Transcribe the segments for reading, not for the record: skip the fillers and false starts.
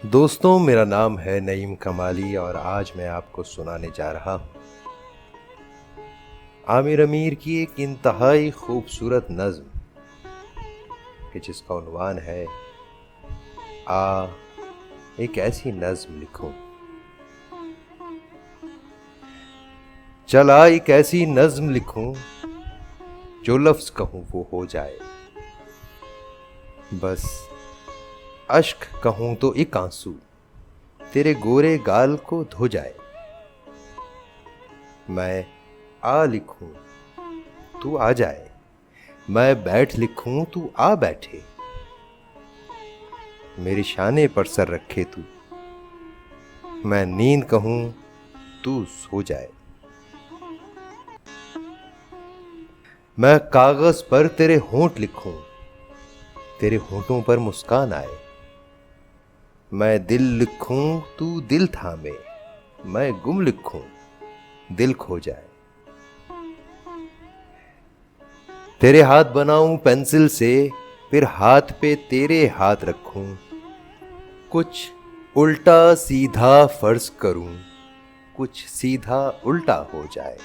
दोस्तों, मेरा नाम है नईम कमाली और आज मैं आपको सुनाने जा रहा हूँ आमिर अमीर की एक इंतहाई खूबसूरत नज्म कि जिसका उन्वान है आ एक ऐसी नज्म लिखूं। चला एक ऐसी नज्म लिखूं जो लफ्ज कहूं वो हो जाए, बस अश्क कहूं तो एक आंसू तेरे गोरे गाल को धो जाए। मैं आ लिखूं तू आ जाए, मैं बैठ लिखूं तू आ बैठे, मेरे शाने पर सर रखे तू, मैं नींद कहूं तू सो जाए। मैं कागज पर तेरे होंठ लिखूं, तेरे होंठों पर मुस्कान आए, मैं दिल लिखूं तू दिल थामे, मैं गुम लिखूं दिल खो जाए। तेरे हाथ बनाऊं पेंसिल से, फिर हाथ पे तेरे हाथ रखूं, कुछ उल्टा सीधा फर्ज करूं, कुछ सीधा उल्टा हो जाए।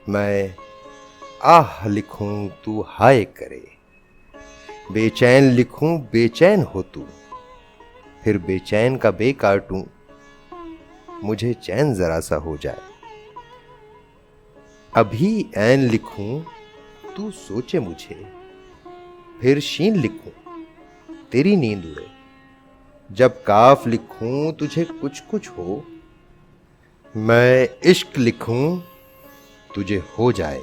मैं आह लिखूं तू हाय करे, बेचैन लिखूं बेचैन हो तू, फिर बेचैन का बे काटूं, मुझे चैन जरा सा हो जाए। अभी ऐन लिखूं तू सोचे मुझे, फिर शीन लिखूं तेरी नींद उड़े, जब काफ लिखूं तुझे कुछ कुछ हो, मैं इश्क लिखूं तुझे हो जाए।